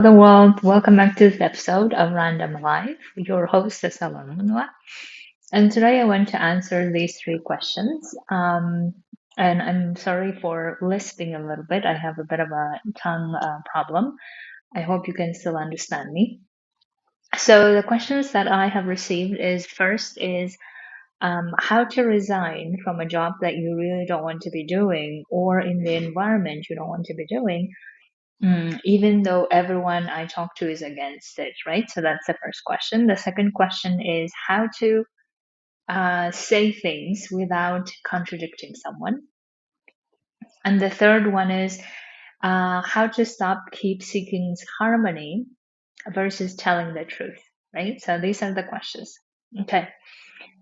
The world, welcome back to this episode of Random Life. Your host is Munwa, and today I want to answer these three questions. And I'm sorry for lisping a little bit. I have a bit of a tongue problem. I hope you can still understand me. So the questions that I have received is first is how to resign from a job that you really don't want to be doing, or in the environment you don't want to be doing. Even though everyone I talk to is against it, right? So that's the first question. The second question is how to say things without contradicting someone. And the third one is how to stop keep seeking harmony versus telling the truth, right? So these are the questions. Okay.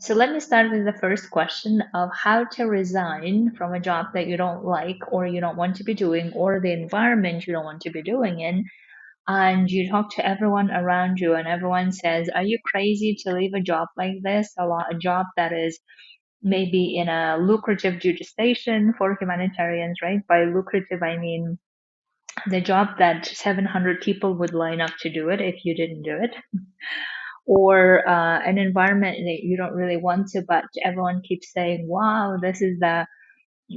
So let me start with the first question of how to resign from a job that you don't like or you don't want to be doing or the environment you don't want to be doing in, and you talk to everyone around you and everyone says, are you crazy to leave a job like this, a job that is maybe in a lucrative duty station for humanitarians, right? By lucrative I mean the job that 700 people would line up to do it if you didn't do it, or an environment that you don't really want to, but everyone keeps saying, wow, this is the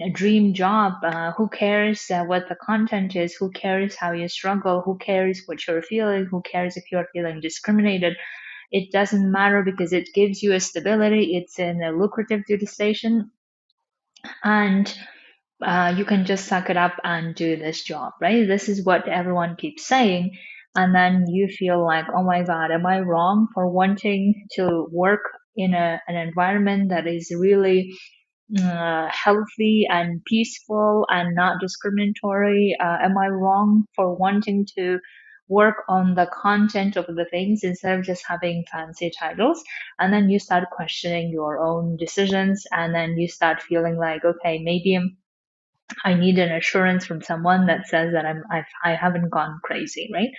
a dream job. Who cares what the content is? Who cares how you struggle? Who cares what you're feeling? Who cares if you're feeling discriminated? It doesn't matter because it gives you a stability. It's in a lucrative duty station, and you can just suck it up and do this job, right? This is what everyone keeps saying. And then you feel like, oh my God, am I wrong for wanting to work in an environment that is really healthy and peaceful and not discriminatory? Am I wrong for wanting to work on the content of the things instead of just having fancy titles? And then you start questioning your own decisions, and then you start feeling like, okay, maybe I need an assurance from someone that says that I haven't gone crazy, right?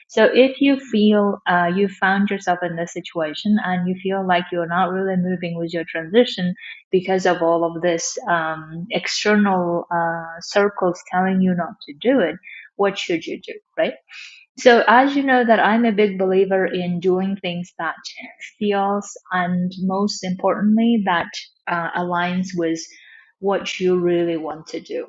So if you feel you found yourself in this situation and you feel like you're not really moving with your transition because of all of this external circles telling you not to do it, what should you do, right? So as you know that I'm a big believer in doing things that feels, and most importantly that aligns with what you really want to do,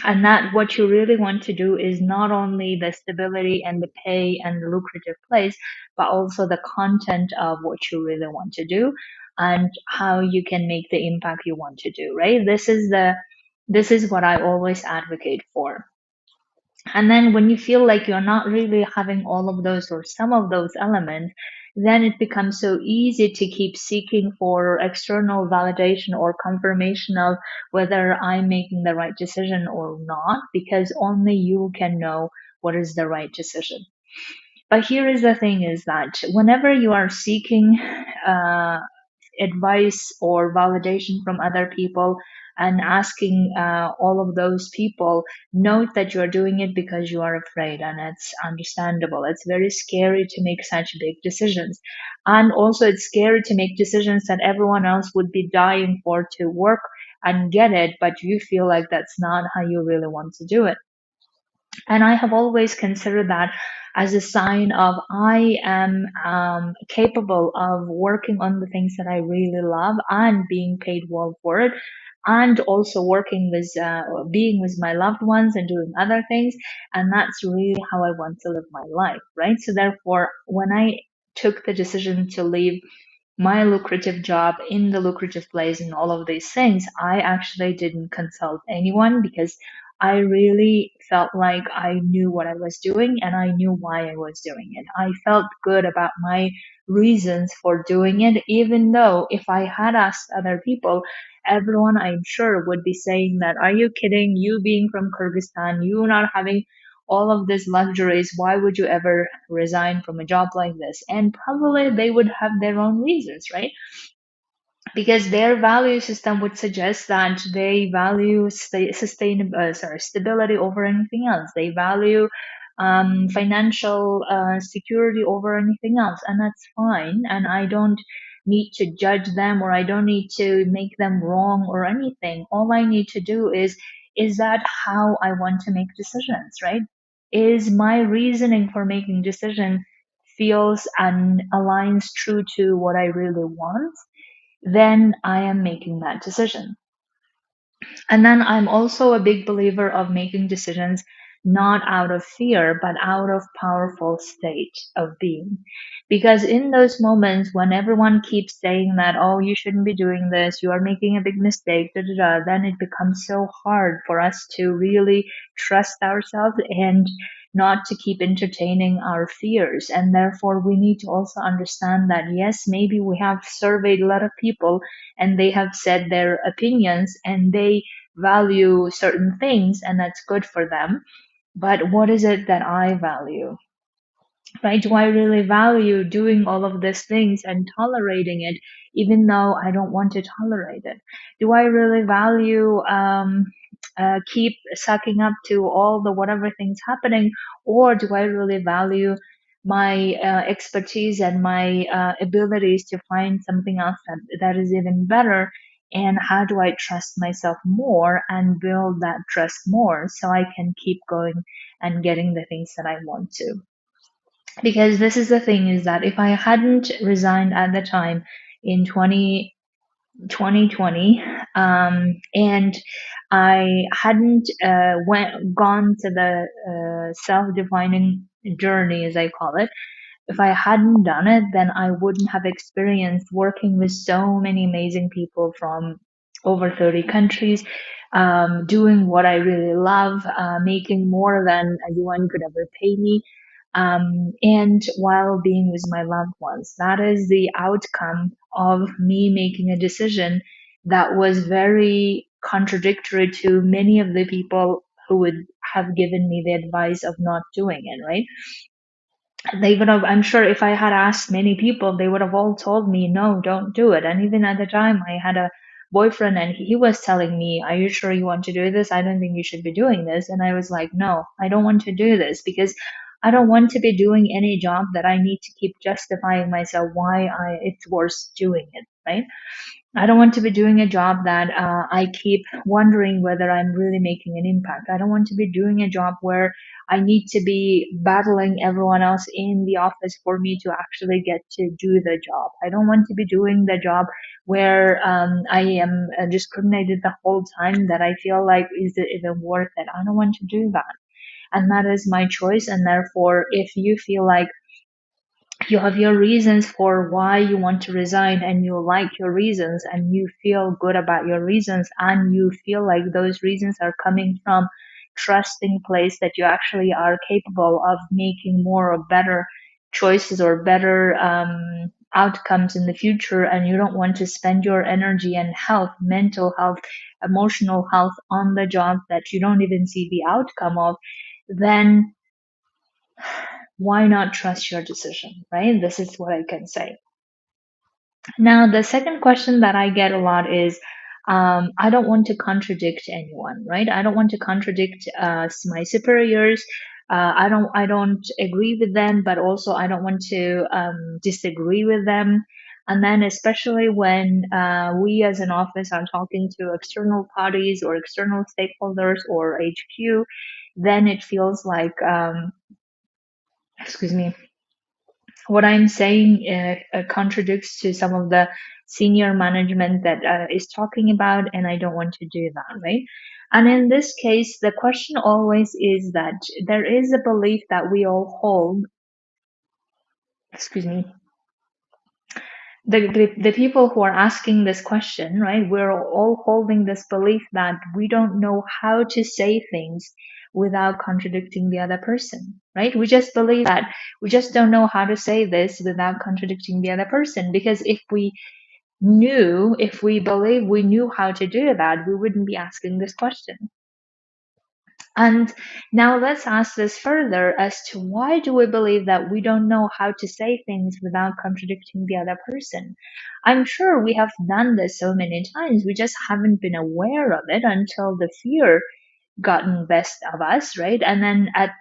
and that what you really want to do is not only the stability and the pay and the lucrative place, but also the content of what you really want to do and how you can make the impact you want to do, right? This is what I always advocate for. And then when you feel like you're not really having all of those or some of those elements, then it becomes so easy to keep seeking for external validation or confirmation of whether I'm making the right decision or not, because only you can know what is the right decision. But here is the thing is that whenever you are seeking uh, advice or validation from other people and asking all of those people, note that you are doing it because you are afraid, and it's understandable. It's very scary to make such big decisions, and also it's scary to make decisions that everyone else would be dying for to work and get it, but you feel like that's not how you really want to do it. And I have always considered that as a sign of I am capable of working on the things that I really love and being paid well for it, and also working with being with my loved ones and doing other things. And that's really how I want to live my life, right? So therefore, when I took the decision to leave my lucrative job in the lucrative place and all of these things, I actually didn't consult anyone because I really felt like I knew what I was doing and I knew why I was doing it. I felt good about my reasons for doing it, even though if I had asked other people, everyone I'm sure would be saying that, are you kidding? You being from Kyrgyzstan, you not having all of these luxuries, why would you ever resign from a job like this? And probably they would have their own reasons, right? Because their value system would suggest that they value stability over anything else. They value financial security over anything else, and that's fine. And I don't need to judge them, or I don't need to make them wrong or anything. All I need to do is that how I want to make decisions, right? is my reasoning for making decision feels and aligns true to what I really want, then I am making that decision. And then I'm also a big believer of making decisions not out of fear, but out of powerful state of being. Because in those moments when everyone keeps saying that, oh, you shouldn't be doing this, you are making a big mistake, da, da, da, then it becomes so hard for us to really trust ourselves and not to keep entertaining our fears. And therefore, we need to also understand that, yes, maybe we have surveyed a lot of people and they have said their opinions and they value certain things and that's good for them. But what is it that I value? Right? Do I really value doing all of these things and tolerating it, even though I don't want to tolerate it? Do I really value keep sucking up to all the whatever things happening, or do I really value my expertise and my abilities to find something else that is even better? And how do I trust myself more and build that trust more so I can keep going and getting the things that I want to? Because this is the thing is that if I hadn't resigned at the time in 2020, and I hadn't gone to the self-defining journey, as I call it, if I hadn't done it, then I wouldn't have experienced working with so many amazing people from over 30 countries, doing what I really love, making more than anyone could ever pay me, and while being with my loved ones. That is the outcome of me making a decision that was very contradictory to many of the people who would have given me the advice of not doing it, right? They would have, I'm sure if I had asked many people, they would have all told me, no, don't do it. And even at the time, I had a boyfriend and he was telling me, are you sure you want to do this? I don't think you should be doing this. And I was like, no, I don't want to do this because I don't want to be doing any job that I need to keep justifying myself why it's worth doing it, right? I don't want to be doing a job that I keep wondering whether I'm really making an impact. I don't want to be doing a job where I need to be battling everyone else in the office for me to actually get to do the job. I don't want to be doing the job where I am discriminated the whole time that I feel like, is it even worth it? I don't want to do that. And that is my choice. And therefore, if you feel like you have your reasons for why you want to resign and you like your reasons and you feel good about your reasons and you feel like those reasons are coming from trusting place that you actually are capable of making more or better choices or better outcomes in the future, and you don't want to spend your energy and health, mental health, emotional health on the job that you don't even see the outcome of, then why not trust your decision, right? This is what I can say. Now, the second question that I get a lot is, I don't want to contradict anyone, right? I don't want to contradict my superiors. I don't agree with them, but also I don't want to disagree with them. And then, especially when we as an office are talking to external parties or external stakeholders or HQ, then it feels like, excuse me, what I'm saying contradicts to some of the senior management that is talking about, and I don't want to do that, right? And in this case, the question always is that there is a belief that we all hold, excuse me, the people who are asking this question, right? We're all holding this belief that we don't know how to say things without contradicting the other person, right? We just believe that we just don't know how to say this without contradicting the other person. Because if we believe we knew how to do that, we wouldn't be asking this question. And now let's ask this further as to why do we believe that we don't know how to say things without contradicting the other person? I'm sure we have done this so many times. We just haven't been aware of it until the fear gotten best of us, right? And then at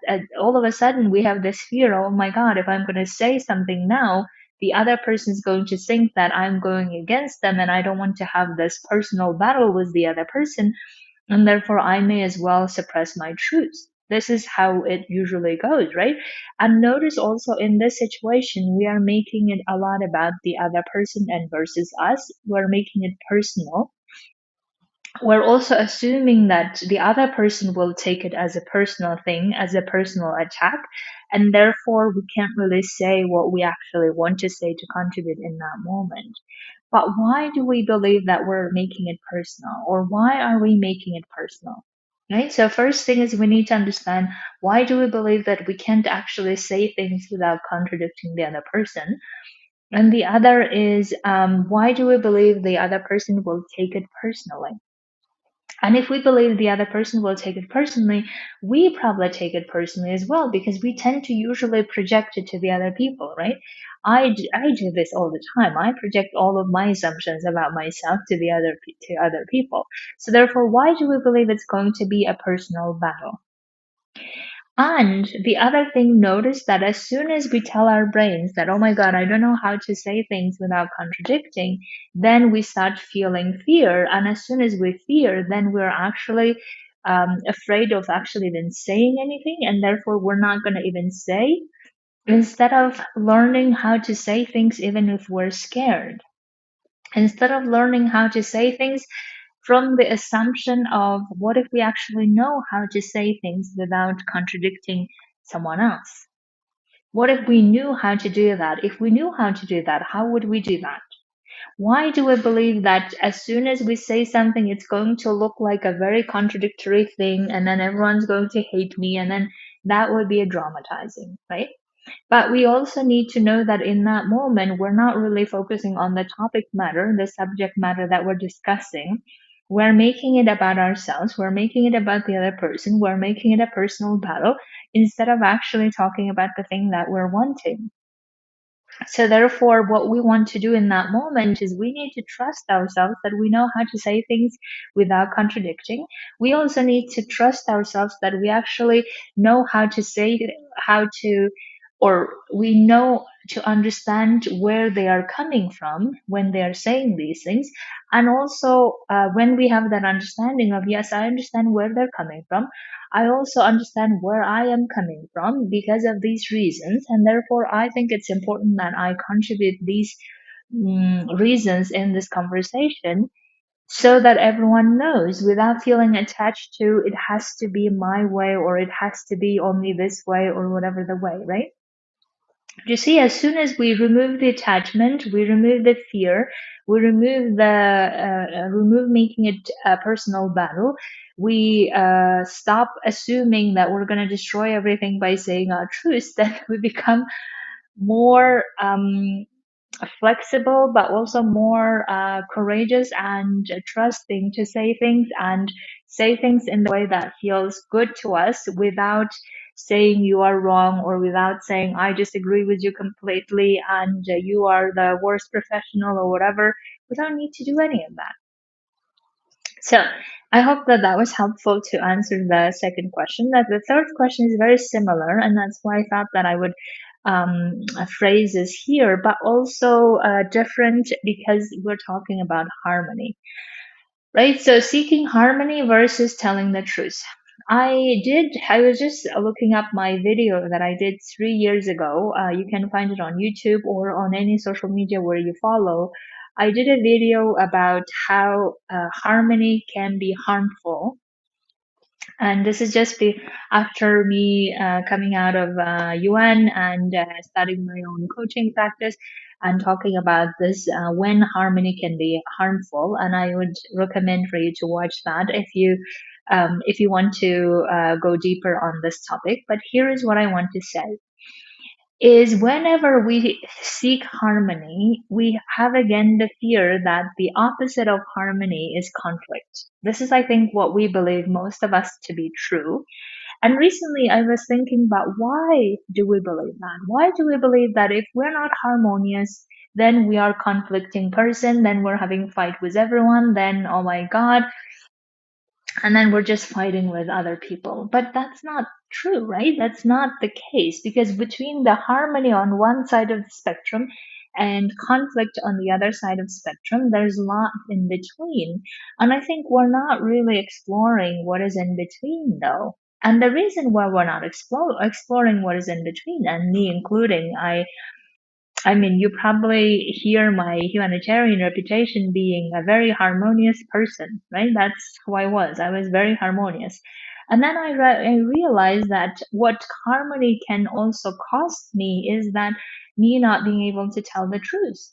all of a sudden we have this fear, oh my God, if I'm going to say something now, the other person's going to think that I'm going against them and I don't want to have this personal battle with the other person, and therefore I may as well suppress my truth. This is how it usually goes, right? And notice also in this situation, we are making it a lot about the other person and versus us. We're making it personal. We're also assuming that the other person will take it as a personal thing, as a personal attack, and therefore we can't really say what we actually want to say to contribute in that moment. But why do we believe that we're making it personal, or why are we making it personal? Right? So first thing is we need to understand, why do we believe that we can't actually say things without contradicting the other person? And the other is, why do we believe the other person will take it personally? And if we believe the other person will take it personally, we probably take it personally as well, because we tend to usually project it to the other people, right? I do this all the time. I project all of my assumptions about myself to to other people. So therefore, why do we believe it's going to be a personal battle? And the other thing, notice that as soon as we tell our brains that, oh my God, I don't know how to say things without contradicting, then we start feeling fear. And as soon as we fear, then we're actually afraid of actually even saying anything. And therefore, we're not going to even say, instead of learning how to say things, even if we're scared. Instead of learning how to say things from the assumption of, what if we actually know how to say things without contradicting someone else? What if we knew how to do that? If we knew how to do that, how would we do that? Why do we believe that as soon as we say something, it's going to look like a very contradictory thing, and then everyone's going to hate me, and then that would be a dramatizing, right? But we also need to know that in that moment, we're not really focusing on the topic matter, the subject matter that we're discussing. We're making it about ourselves. We're making it about the other person. We're making it a personal battle instead of actually talking about the thing that we're wanting. So therefore, what we want to do in that moment is we need to trust ourselves that we know how to say things without contradicting. We also need to trust ourselves that we actually know how to say, how to, or we know to understand where they are coming from when they are saying these things. And also, when we have that understanding of, yes, I understand where they're coming from, I also understand where I am coming from because of these reasons, and therefore I think it's important that I contribute these reasons in this conversation so that everyone knows without feeling attached to, it has to be my way or it has to be only this way or whatever the way, right? You see, as soon as we remove the attachment, we remove the fear, we remove remove making it a personal battle. We stop assuming that we're going to destroy everything by saying our truth. Then we become more flexible, but also more courageous and trusting to say things in the way that feels good to us without saying you are wrong, or without saying I disagree with you completely and you are the worst professional or whatever. We don't need to do any of that. So I hope that that was helpful to answer the second question. That the third question is very similar, and that's why I thought that I would phrase this here, but also different because we're talking about harmony, right? So seeking harmony versus telling the truth. I was just looking up my video that I did 3 years ago. You can find it on YouTube or on any social media where you follow. I did a video about how harmony can be harmful. And this is just after me coming out of UN and starting my own coaching practice and talking about this, when harmony can be harmful. And I would recommend for you to watch that if you want to go deeper on this topic. But here is what I want to say is, whenever we seek harmony, we have again the fear that the opposite of harmony is conflict. This is, I think, what we believe most of us to be true. And recently I was thinking about, why do we believe that? Why do we believe that if we're not harmonious, then we are conflicting person, then we're having fight with everyone, then oh my God, and then we're just fighting with other people. But that's not true, right? That's not the case, because between the harmony on one side of the spectrum and conflict on the other side of the spectrum, there's a lot in between. And I think we're not really exploring what is in between, though. And the reason why we're not exploring what is in between, and me including, I mean, you probably hear my humanitarian reputation being a very harmonious person, right? That's who I was. I was very harmonious. And then I realized that what harmony can also cost me is that me not being able to tell the truth.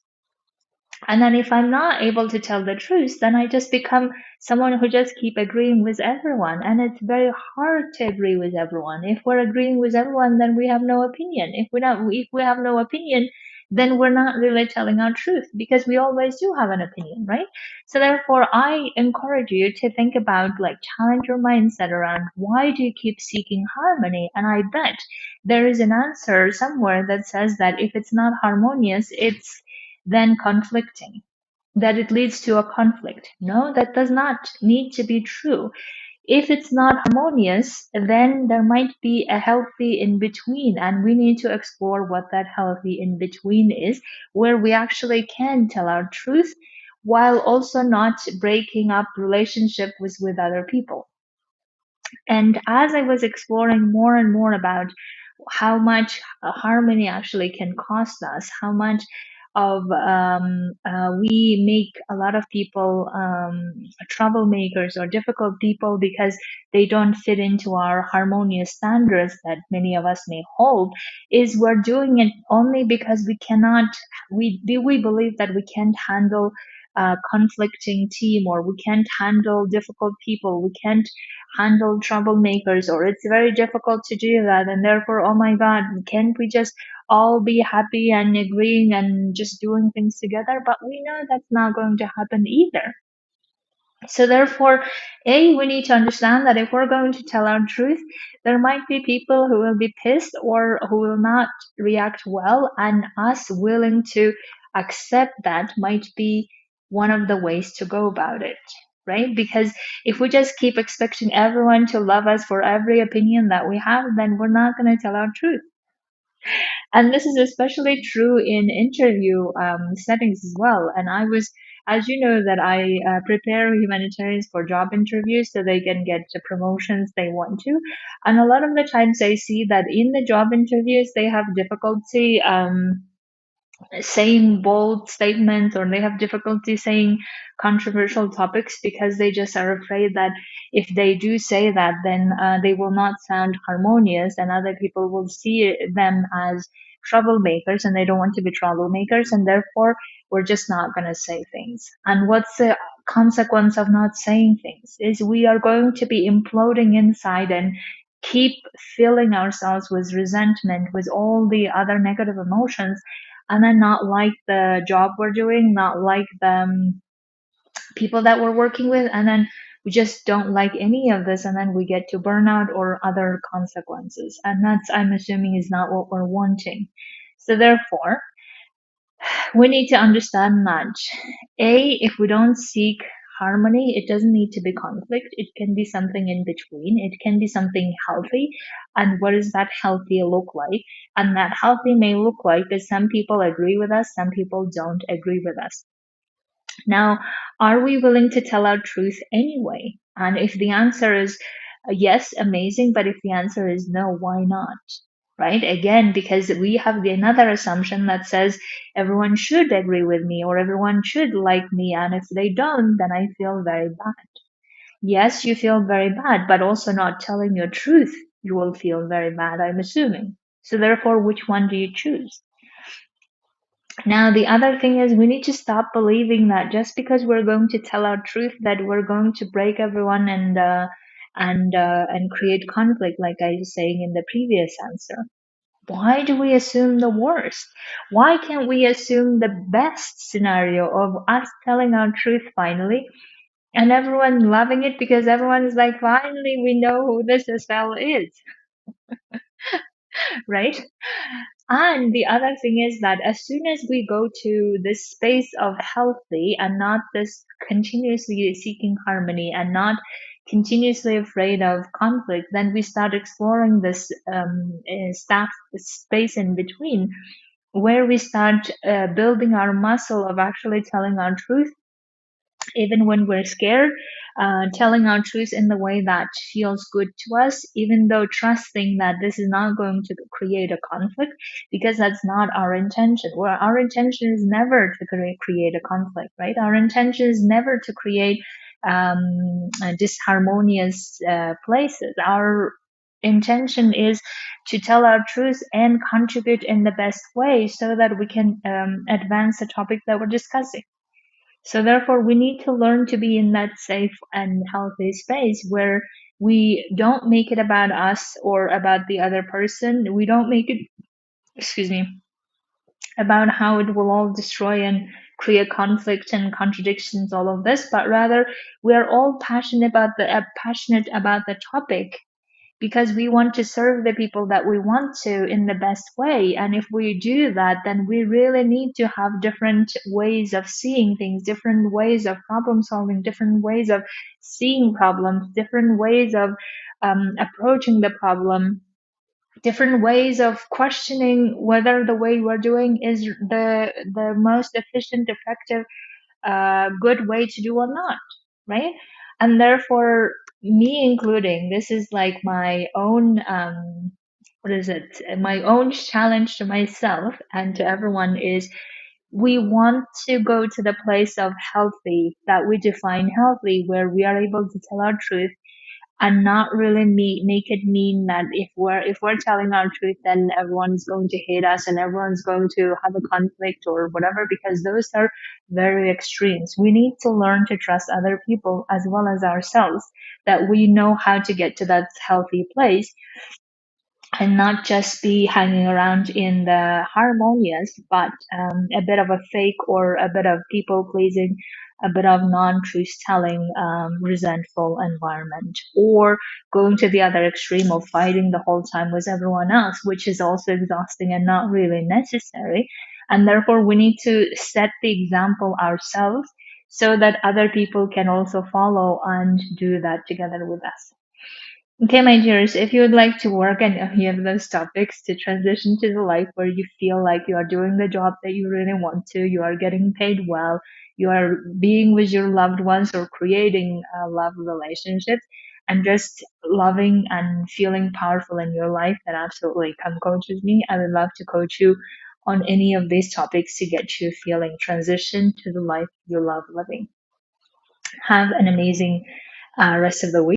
And then if I'm not able to tell the truth, then I just become someone who just keep agreeing with everyone. And it's very hard to agree with everyone. If we're agreeing with everyone, then we have no opinion. If we have no opinion, then we're not really telling our truth because we always do have an opinion, right? So therefore, I encourage you to think about, like, challenge your mindset around why do you keep seeking harmony? And I bet there is an answer somewhere that says that if it's not harmonious, it's then conflicting, that it leads to a conflict. No, that does not need to be true. If it's not harmonious, then there might be a healthy in between, and we need to explore what that healthy in between is, where we actually can tell our truth while also not breaking up relationship with other people. And as I was exploring more and more about how much harmony actually can cost us, how much of we make a lot of people troublemakers or difficult people because they don't fit into our harmonious standards that many of us may hold, is we're doing it only because we cannot, we believe that we can't handle conflicting team, or we can't handle difficult people, we can't handle troublemakers, or it's very difficult to do that, and therefore, oh my god, can't we just all be happy and agreeing and just doing things together? But we know that's not going to happen either. So therefore, we need to understand that if we're going to tell our truth, there might be people who will be pissed or who will not react well, and us willing to accept that might be one of the ways to go about it, right? Because if we just keep expecting everyone to love us for every opinion that we have, then we're not going to tell our truth. And this is especially true in interview settings as well. And I was, as you know, that I prepare humanitarians for job interviews so they can get the promotions they want to. And a lot of the times I see that in the job interviews, they have difficulty saying bold statements, or they have difficulty saying controversial topics because they just are afraid that if they do say that, then they will not sound harmonious and other people will see them as troublemakers, and they don't want to be troublemakers, and therefore we're just not going to say things. And what's the consequence of not saying things is we are going to be imploding inside and keep filling ourselves with resentment, with all the other negative emotions, and then not like the job we're doing, not like the people that we're working with, and then we just don't like any of this, and then we get to burnout or other consequences. And that's, I'm assuming, is not what we're wanting. So therefore, we need to understand that if we don't seek harmony, it doesn't need to be conflict. It can be something in between. It can be something healthy. And what does that healthy look like? And that healthy may look like that some people agree with us, some people don't agree with us. Now, are we willing to tell our truth anyway? And if the answer is yes, amazing. But if the answer is no, why not? Right? Again, because we have another assumption that says everyone should agree with me or everyone should like me. And if they don't, then I feel very bad. Yes, you feel very bad, but also not telling your truth, you will feel very bad, I'm assuming. So therefore, which one do you choose? Now, the other thing is we need to stop believing that just because we're going to tell our truth, that we're going to break everyone and create conflict, like I was saying in the previous answer. Why do we assume the worst? Why can't we assume the best scenario of us telling our truth finally and everyone loving it because everyone is like, finally, we know who this Estelle is, right? And the other thing is that as soon as we go to this space of healthy and not this continuously seeking harmony and not continuously afraid of conflict, then we start exploring this space in between where we start building our muscle of actually telling our truth even when we're scared, telling our truth in the way that feels good to us, even though trusting that this is not going to create a conflict, because that's not our intention. Well, our intention is never to create a conflict, right? Our intention is never to create disharmonious places. Our intention is to tell our truth and contribute in the best way so that we can advance the topic that we're discussing. So therefore, we need to learn to be in that safe and healthy space where we don't make it about us or about the other person. We don't make it, excuse me, about how it will all destroy and create conflict and contradictions, all of this, but rather we are all passionate about the topic because we want to serve the people that we want to in the best way. And if we do that, then we really need to have different ways of seeing things, different ways of problem solving, different ways of seeing problems, different ways of approaching the problem, different ways of questioning whether the way we're doing is the most efficient, effective, good way to do or not, right? And therefore, me including, this is like my own, what is it? My own challenge to myself and to everyone is we want to go to the place of healthy that we define healthy, where we are able to tell our truth and not really make it mean that if we're telling our truth, then everyone's going to hate us and everyone's going to have a conflict or whatever, because those are very extremes. We need to learn to trust other people as well as ourselves, that we know how to get to that healthy place and not just be hanging around in the harmonious, but a bit of a fake or a bit of people pleasing, a bit of non-truth telling, resentful environment, or going to the other extreme of fighting the whole time with everyone else, which is also exhausting and not really necessary. And therefore, we need to set the example ourselves so that other people can also follow and do that together with us. Okay, my dears, if you would like to work on any of those topics to transition to the life where you feel like you are doing the job that you really want to, you are getting paid well, you are being with your loved ones or creating love relationships, and just loving and feeling powerful in your life, then absolutely come coach with me. I would love to coach you on any of these topics to get you feeling transition to the life you love living. Have an amazing rest of the week.